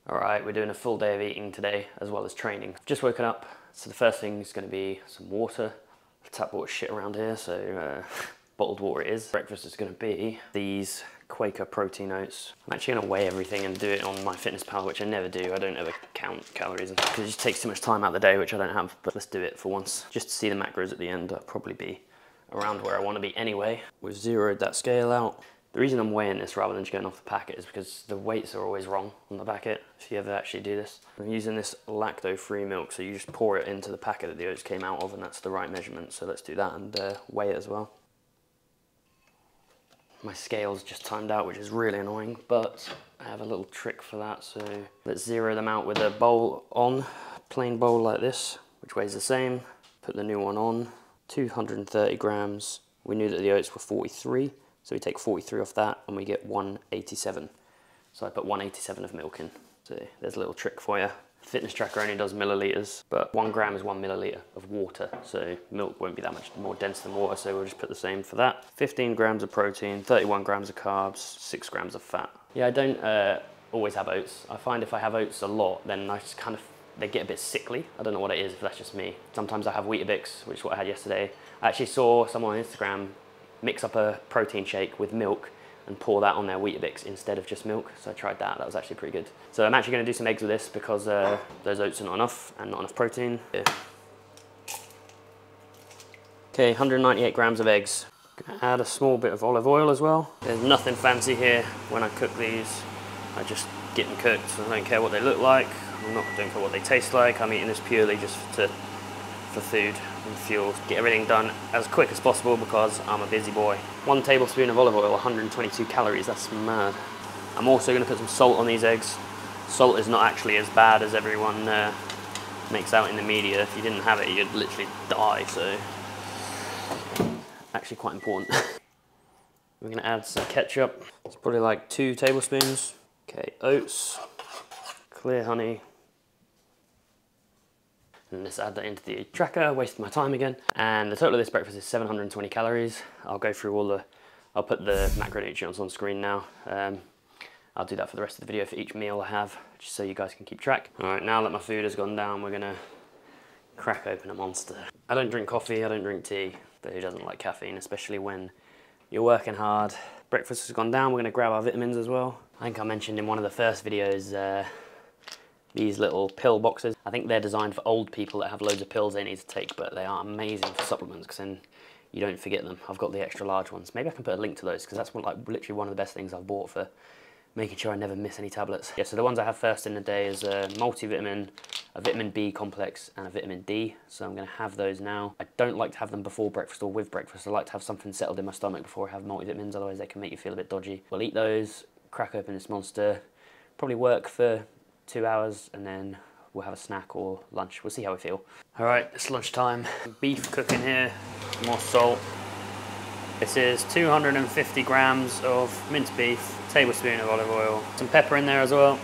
Alright, we're doing a full day of eating today as well as training. I've just woken up, so the first thing is going to be some water. Tap water shit around here, so bottled water it is. Breakfast is going to be these Quaker protein oats. I'm actually going to weigh everything and do it on MyFitnessPal, which I never do. I don't ever count calories because it just takes too much time out of the day, which I don't have. But let's do it for once. Just to see the macros at the end, I'll probably be around where I want to be anyway. We've zeroed that scale out. The reason I'm weighing this rather than just going off the packet is because the weights are always wrong on the packet if you ever actually do this. I'm using this lacto-free milk, so you just pour it into the packet that the oats came out of, and that's the right measurement. So let's do that and weigh it as well. My scale's just timed out, which is really annoying, but I have a little trick for that. So let's zero them out with a bowl on, plain bowl like this, which weighs the same. Put the new one on, 230 grams. We knew that the oats were 43. So we take 43 off that and we get 187. So I put 187 of milk in. So there's a little trick for you. Fitness tracker only does milliliters, but 1 gram is 1 milliliter of water. So milk won't be that much more dense than water, so we'll just put the same for that. 15 grams of protein, 31 grams of carbs, 6 grams of fat. Yeah, I don't always have oats. I find if I have oats a lot, then I just kind of, they get a bit sickly. I don't know what it is, if that's just me. Sometimes I have Weetabix, which is what I had yesterday. I actually saw someone on Instagram mix up a protein shake with milk and pour that on their Weetabix instead of just milk. So I tried that, that was actually pretty good. So I'm actually gonna do some eggs with this because those oats are not enough and not enough protein. Yeah. Okay, 198 grams of eggs. Gonna add a small bit of olive oil as well. There's nothing fancy here when I cook these. I just get them cooked. I don't care what they look like. I don't care what they taste like. I'm eating this purely just for food and fuel. Get everything done as quick as possible because I'm a busy boy. 1 tablespoon of olive oil, 122 calories, that's mad. I'm also going to put some salt on these eggs. Salt is not actually as bad as everyone makes out in the media. If you didn't have it, you'd literally die, so actually quite important. We're going to add some ketchup. It's probably like 2 tablespoons. Okay, oats, clear honey. And let's add that into the tracker, wasting my time again. And the total of this breakfast is 720 calories. I'll go through I'll put the macronutrients on screen now. I'll do that for the rest of the video for each meal I have, just so you guys can keep track. All right, now that my food has gone down, we're gonna crack open a Monster. I don't drink coffee, I don't drink tea, but who doesn't like caffeine, especially when you're working hard. Breakfast has gone down, we're gonna grab our vitamins as well. I think I mentioned in one of the first videos, these little pill boxes. I think they're designed for old people that have loads of pills they need to take, but they are amazing for supplements because then you don't forget them. I've got the extra large ones. Maybe I can put a link to those because that's literally one of the best things I've bought for making sure I never miss any tablets. Yeah, so the ones I have first in the day is a multivitamin, a vitamin B complex, and a vitamin D. So I'm gonna have those now. I don't like to have them before breakfast or with breakfast. I like to have something settled in my stomach before I have multivitamins, otherwise they can make you feel a bit dodgy. We'll eat those, crack open this Monster, probably work for 2 hours and then we'll have a snack or lunch. We'll see how we feel. All right, it's lunchtime. Beef cooking here, more salt. This is 250 grams of minced beef, tablespoon of olive oil, some pepper in there as well.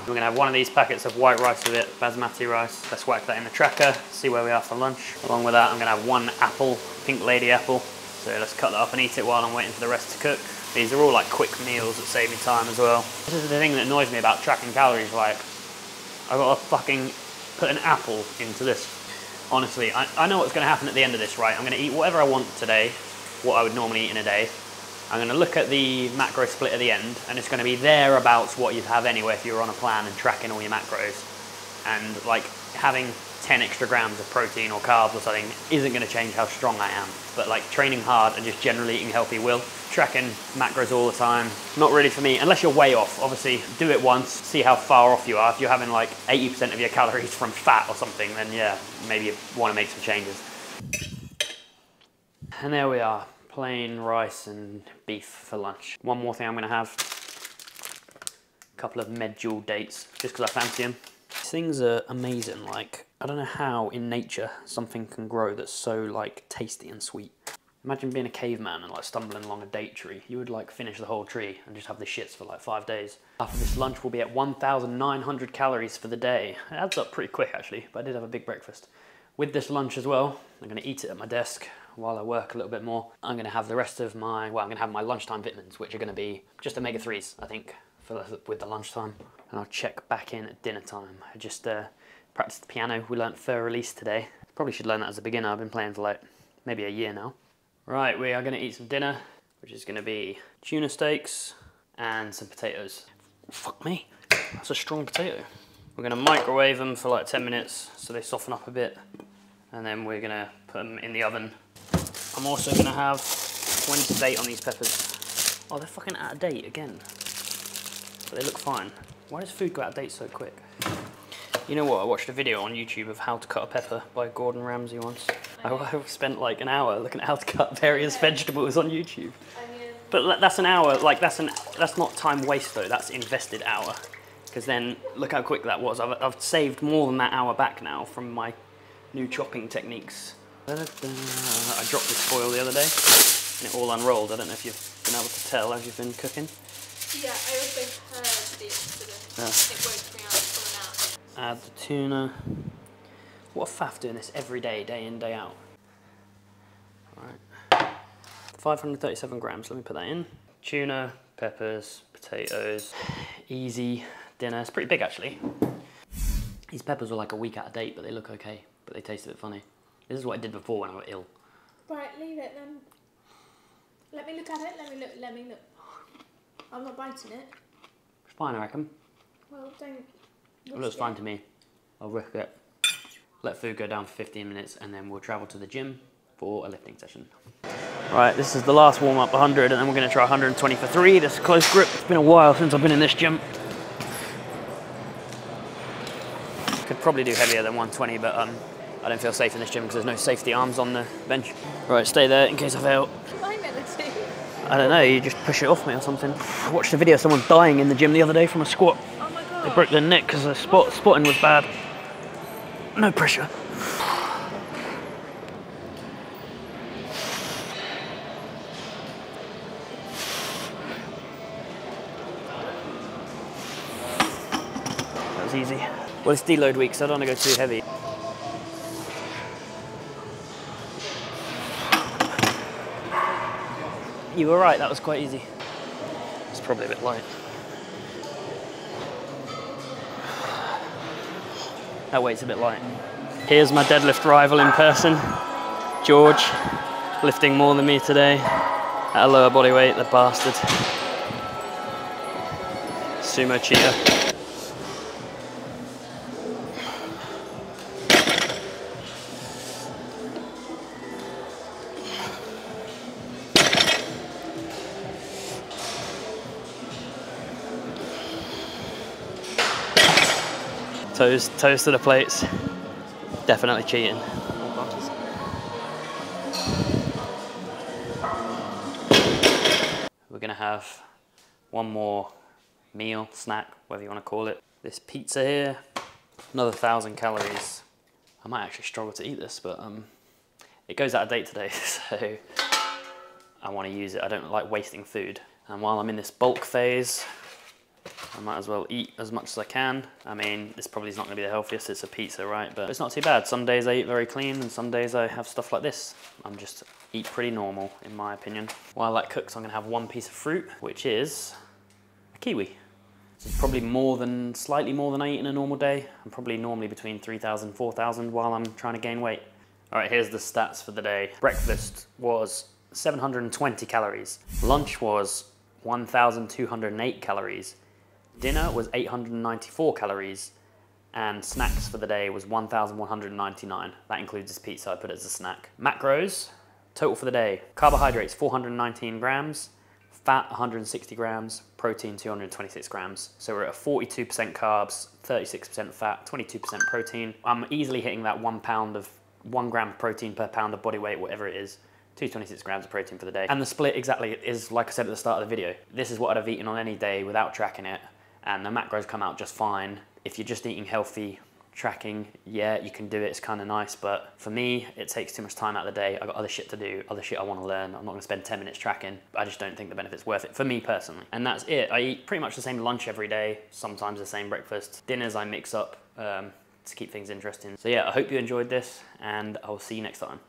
We're gonna have 1 of these packets of white rice with it, basmati rice. Let's whack that in the tracker, see where we are for lunch. Along with that, I'm gonna have 1 apple, pink lady apple. So let's cut that up and eat it while I'm waiting for the rest to cook. These are all like quick meals that save me time as well. This is the thing that annoys me about tracking calories, like, I've got to fucking put an apple into this. Honestly, I know what's gonna happen at the end of this, right? I'm gonna eat whatever I want today, what I would normally eat in a day. I'm gonna look at the macro split at the end, and it's gonna be thereabouts what you'd have anyway if you were on a plan and tracking all your macros. And like having 10 extra grams of protein or carbs or something isn't gonna change how strong I am. But like training hard and just generally eating healthy will. Tracking macros all the time, not really for me, unless you're way off. Obviously, do it once, see how far off you are. If you're having like 80% of your calories from fat or something, then yeah, maybe you wanna make some changes. And there we are, plain rice and beef for lunch. One more thing I'm gonna have, a couple of medjool dates, just because I fancy them. These things are amazing, like, I don't know how in nature something can grow that's so like tasty and sweet. Imagine being a caveman and like stumbling along a date tree. You would like finish the whole tree and just have the shits for like 5 days. After this lunch we'll be at 1,900 calories for the day. It adds up pretty quick actually, but I did have a big breakfast. With this lunch as well, I'm gonna eat it at my desk while I work a little bit more. I'm gonna have the rest of my, well, I'm gonna have my lunchtime vitamins, which are gonna be just omega-3s, I think. with the lunchtime, and I'll check back in at dinner time. I just practiced the piano. We learnt fur release today. Probably should learn that as a beginner. I've been playing for like maybe a year now. Right, we are going to eat some dinner, which is going to be tuna steaks and some potatoes. Fuck me, that's a strong potato. We're going to microwave them for like 10 minutes so they soften up a bit, and then we're going to put them in the oven. I'm also going to have, when's the date on these peppers? Oh, they're fucking out of date again. But they look fine. Why does food go out of date so quick? You know what, I watched a video on YouTube of how to cut a pepper by Gordon Ramsay once. I spent like an hour looking at how to cut various vegetables on YouTube. But that's an hour, like that's not time waste though, that's invested hour. Because then, look how quick that was. I've saved more than that hour back now from my new chopping techniques. I dropped this foil the other day, and it all unrolled. I don't know if you've been able to tell as you've been cooking. Yeah, I also heard the incident. Yeah. It woke me up coming out. Add the tuna. What a faff doing this every day, day in, day out. Alright. 537 grams, let me put that in. Tuna, peppers, potatoes. Easy dinner. It's pretty big actually. These peppers were like a week out of date, but they look okay. But they taste a bit funny. This is what I did before when I got ill. Right, leave it then. Let me look at it. Let me look. I'm not biting it. It's fine, I reckon. Well, don't. It looks fine to me. I'll risk it. Let food go down for 15 minutes, and then we'll travel to the gym for a lifting session. Right, this is the last warm-up, 100, and then we're going to try 120 for 3. This is close grip. It's been a while since I've been in this gym. Could probably do heavier than 120, but I don't feel safe in this gym because there's no safety arms on the bench. Right, stay there in case I fail. What am I meant to do? I don't know, you just push it off me or something. I watched a video of someone dying in the gym the other day from a squat. Oh my god. They broke their neck because the spotting was bad. No pressure. That was easy. Well, it's deload week, so I don't want to go too heavy. You were right, that was quite easy. It's probably a bit light. That weight's a bit light. Here's my deadlift rival in person, George, lifting more than me today at a lower body weight, the bastard. Sumo cheater. Toes to the plates. Definitely cheating. We're gonna have one more meal, snack, whatever you want to call it. This pizza here, another 1,000 calories. I might actually struggle to eat this, but it goes out of date today, so I want to use it. I don't like wasting food. And while I'm in this bulk phase, I might as well eat as much as I can. I mean, this probably is not going to be the healthiest, it's a pizza, right? But it's not too bad. Some days I eat very clean and some days I have stuff like this. I'm just eat pretty normal, in my opinion. While that cooks, I'm going to have one piece of fruit, which is a kiwi. It's probably slightly more than I eat in a normal day. I'm probably normally between 3,000 and 4,000 while I'm trying to gain weight. All right, here's the stats for the day. Breakfast was 720 calories. Lunch was 1,208 calories. Dinner was 894 calories, and snacks for the day was 1,199. That includes this pizza, I put it as a snack. Macros, total for the day. Carbohydrates, 419 grams, fat, 160 grams, protein, 226 grams. So we're at 42% carbs, 36% fat, 22% protein. I'm easily hitting that 1 gram of protein per pound of body weight, whatever it is. 226 grams of protein for the day. And the split exactly is like I said at the start of the video. This is what I'd have eaten on any day without tracking it. And the macros come out just fine. If you're just eating healthy, tracking, yeah, you can do it, it's kind of nice, but for me, it takes too much time out of the day. I've got other shit to do, other shit I want to learn. I'm not gonna spend 10 minutes tracking. I just don't think the benefit's worth it, for me personally. And that's it. I eat pretty much the same lunch every day, sometimes the same breakfast. Dinners I mix up to keep things interesting. So yeah, I hope you enjoyed this, and I'll see you next time.